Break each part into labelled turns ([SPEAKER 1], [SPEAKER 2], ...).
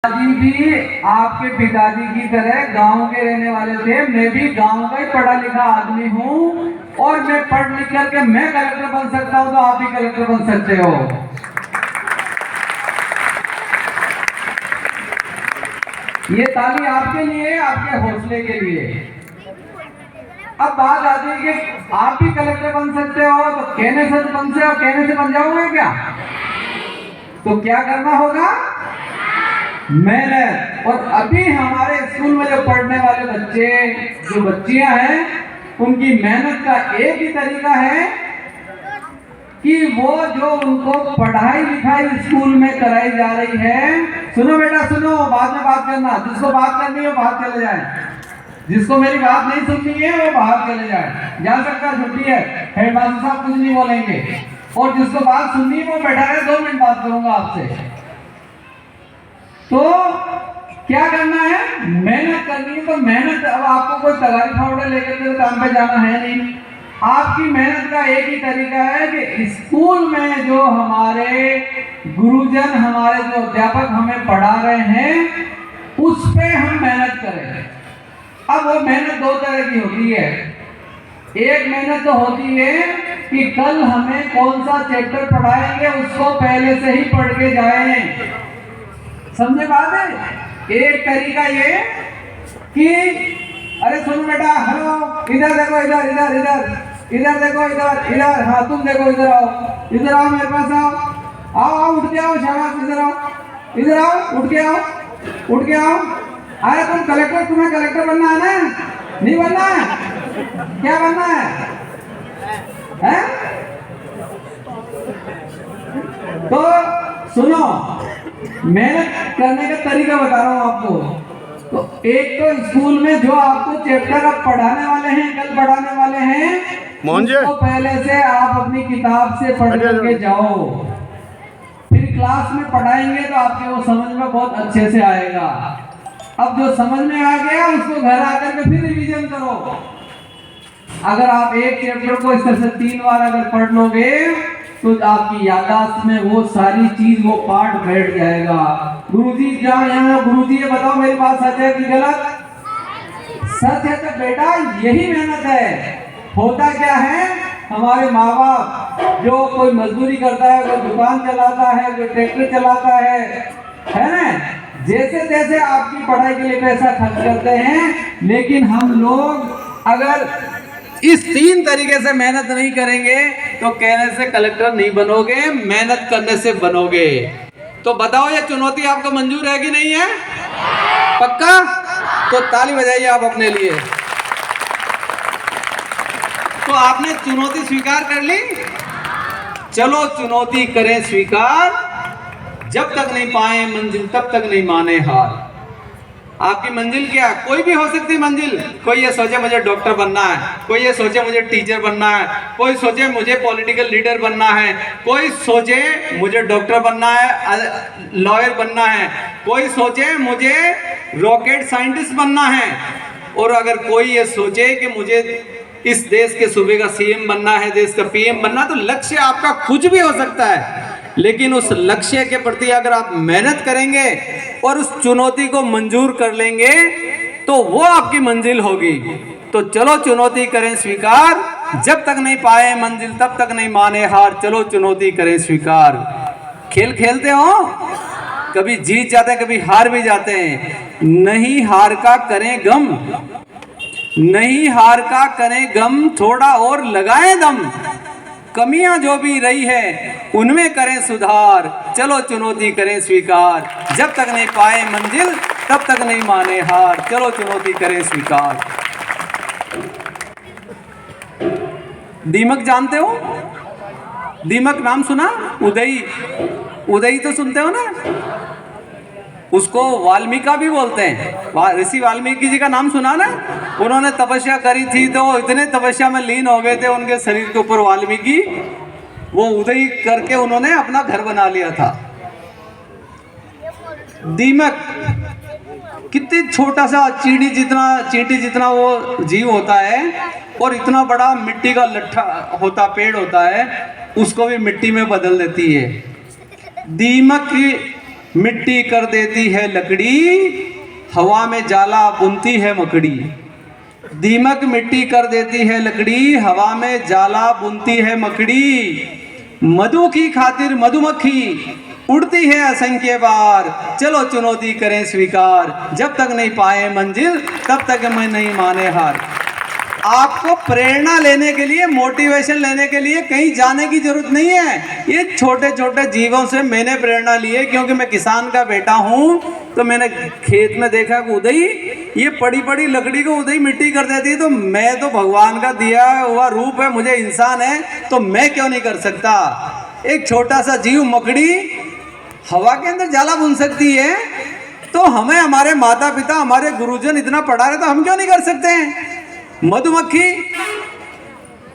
[SPEAKER 1] पिताजी भी आपके पिताजी की तरह गांव के रहने वाले थे। मैं भी गांव का ही पढ़ा लिखा आदमी हूँ और मैं पढ़ लिख करके मैं कलेक्टर बन सकता हूँ, तो आप भी कलेक्टर बन सकते हो। ये ताली आपके लिए, आपके हौसले के लिए। अब बात आती है कि आप भी कलेक्टर बन सकते हो, तो कहने से बन जाओगे क्या? तो क्या करना होगा? मेहनत। और अभी हमारे स्कूल में जो पढ़ने वाले बच्चे, जो बच्चियां हैं, उनकी मेहनत का एक ही तरीका है कि वो जो उनको पढ़ाई लिखाई स्कूल में कराई जा रही है, सुनो बेटा सुनो, बाद में बात करना, जिसको बात करनी है बाहर चले जाए, जिसको मेरी बात नहीं सुननी है वो बाहर चले जाए, जा सकता, छुट्टी है, हेडमास्टर साहब कुछ नहीं बोलेंगे। और जिसको बात सुननी है वो बैठा है, 2 मिनट बात करूंगा आपसे। तो क्या करना है? मेहनत करनी है। तो मेहनत, अब आपको कोई तगारी फावड़ा लेकर के काम पे जाना है नहीं। आपकी मेहनत का एक ही तरीका है कि स्कूल में जो हमारे गुरुजन, हमारे जो अध्यापक हमें पढ़ा रहे हैं, उस पे हम मेहनत करें। अब वो मेहनत 2 तरह की होती है। एक मेहनत तो होती है कि कल हमें कौन सा चैप्टर पढ़ाएंगे उसको पहले से ही पढ़ के जाएं। समझे बात है? एक तरीका ये कि अरे सुनो बेटा, हेलो, इधर देखो, इधर इधर इधर इधर देखो, इधर इधर, हाँ तुम देखो, इधर आओ मेरे पास आओ, आओ उठ के आओ, शाबाश, इधर आओ, उठ के आओ। अरे तुम्हें कलेक्टर बनना है ना? नहीं बनना है? क्या बनना है? हैं? तो सुनो, मेहनत करने का तरीका बता रहा हूं आपको। तो एक तो स्कूल में जो आपको चैप्टर अब पढ़ाने वाले हैं, कल पढ़ाने वाले हैं, उसको पहले से आप अपनी किताब से पढ़ करके जाओ। फिर क्लास में पढ़ाएंगे तो आपके वो समझ में बहुत अच्छे से आएगा। अब जो समझ में आ गया उसको घर आकर के फिर रिवीजन करो। अगर आप एक चैप्टर को इस तरह से 3 बार अगर पढ़ लोगे तो आपकी याददाश्त में वो सारी चीज, वो पार्ट बैठ जाएगा। गुरुजी जहाँ यहाँ, गुरुजी ये बताओ मेरी बात सच है कि गलत? सच है। तो बेटा यही मेहनत है। होता क्या है, हमारे माँ बाप जो कोई मजदूरी करता है, कोई दुकान चलाता है, कोई ट्रैक्टर चलाता है ना, जैसे तैसे आपकी पढ़ाई के लिए पैसा खर्च करते हैं। लेकिन हम लोग अगर इस 3 तरीके से मेहनत नहीं करेंगे तो कहने से कलेक्टर नहीं बनोगे, मेहनत करने से बनोगे। तो बताओ ये चुनौती आपको मंजूर है कि नहीं है? पक्का? तो ताली बजाइए आप अपने लिए। तो आपने चुनौती स्वीकार कर ली? चलो चुनौती करें स्वीकार। जब तक नहीं पाए मंजिल तब तक नहीं माने हार। आपकी मंजिल क्या? कोई भी हो सकती मंजिल। कोई ये सोचे मुझे डॉक्टर बनना है, कोई ये सोचे मुझे टीचर बनना है, कोई सोचे मुझे पॉलिटिकल लीडर बनना है, कोई सोचे मुझे डॉक्टर बनना है, लॉयर बनना है, कोई सोचे मुझे रॉकेट साइंटिस्ट बनना है, और अगर कोई ये सोचे कि मुझे इस देश के सूबे का सीएम बनना है, देश का पीएम बनना। तो लक्ष्य आपका कुछ भी हो सकता है, लेकिन उस लक्ष्य के प्रति अगर आप मेहनत करेंगे और उस चुनौती को मंजूर कर लेंगे तो वो आपकी मंजिल होगी। तो चलो चुनौती करें स्वीकार। जब तक नहीं पाए मंजिल तब तक नहीं माने हार। चलो चुनौती करें स्वीकार। खेल खेलते हो, कभी जीत जाते हैं, कभी हार भी जाते हैं। नहीं हार का करें गम, नहीं हार का करें गम, थोड़ा और लगाएं दम। कमियां जो भी रही है उनमें करें सुधार। चलो चुनौती करें स्वीकार। जब तक नहीं पाए मंजिल तब तक नहीं माने हार। चलो चुनौती करें स्वीकार। दीमक जानते हो? दीमक नाम सुना? उदई तो सुनते हो ना? उसको वाल्मीकि भी बोलते हैं। ऋषि वाल्मीकि जी का नाम सुना ना? उन्होंने तपस्या करी थी, तो इतने तपस्या में लीन हो गए थे उनके शरीर के ऊपर वाल्मीकि, वो उदय करके उन्होंने अपना घर बना लिया था। दीमक कितने छोटा सा चींटी जितना वो जीव होता है, और इतना बड़ा मिट्टी का लट्ठा होता, पेड़ होता है, उसको भी मिट्टी में बदल देती है। दीमक मिट्टी कर देती है लकड़ी, हवा में जाला बुनती है मकड़ी। दीमक मिट्टी कर देती है लकड़ी, हवा में जाला बुनती है मकड़ी। मधु की खातिर मधुमक्खी उड़ती है असंख्य बार, चलो चुनौती करें स्वीकार, जब तक नहीं पाए मंजिल तब तक मैं नहीं माने हार। आपको प्रेरणा लेने के लिए, मोटिवेशन लेने के लिए कहीं जाने की जरूरत नहीं है। ये छोटे छोटे जीवों से मैंने प्रेरणा ली है, क्योंकि मैं किसान का बेटा हूं। तो मैंने खेत में देखा कि उदई ये पड़ी पड़ी लकड़ी को उदई मिट्टी कर देती है, तो मैं तो भगवान का दिया हुआ रूप है, मुझे इंसान है, तो मैं क्यों नहीं कर सकता। एक छोटा सा जीव मकड़ी हवा के अंदर जाला बुन सकती है, तो हमें हमारे माता पिता, हमारे गुरुजन इतना पढ़ा रहे, तो हम क्यों नहीं कर सकते हैं। मधुमक्खी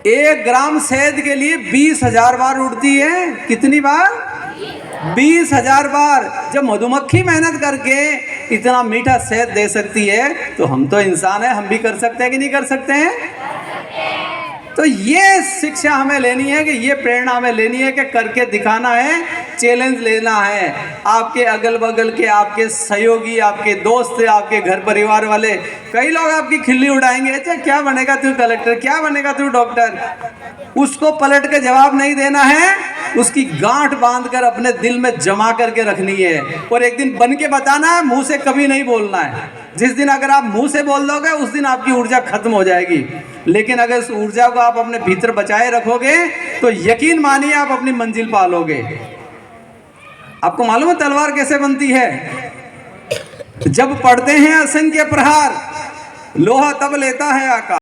[SPEAKER 1] 1 ग्राम शहद के लिए 20,000 बार उड़ती है। कितनी बार? 20,000 बार। जब मधुमक्खी मेहनत करके इतना मीठा शहद दे सकती है, तो हम तो इंसान हैं, हम भी कर सकते हैं कि नहीं कर सकते हैं। तो ये शिक्षा हमें लेनी है, कि ये प्रेरणा हमें लेनी है कि करके दिखाना है, चैलेंज लेना है। आपके अगल बगल के आपके सहयोगी, आपके दोस्त, आपके घर परिवार वाले, कई लोग आपकी खिल्ली उड़ाएंगे, अच्छा क्या बनेगा तू कलेक्टर, क्या बनेगा तू डॉक्टर। उसको पलट के जवाब नहीं देना है, उसकी गांठ बांधकर अपने दिल में जमा करके रखनी है, और एक दिन बन के बताना है, मुंह से कभी नहीं बोलना है। जिस दिन अगर आप मुंह से बोल दोगे, उस दिन आपकी ऊर्जा खत्म हो जाएगी। लेकिन अगर उस ऊर्जा को आप अपने भीतर बचाए रखोगे, तो यकीन मानिए आप अपनी मंजिल पालोगे। आपको मालूम है तलवार कैसे बनती है? जब पड़ते हैं असंख्य प्रहार, लोहा तब लेता है आकार।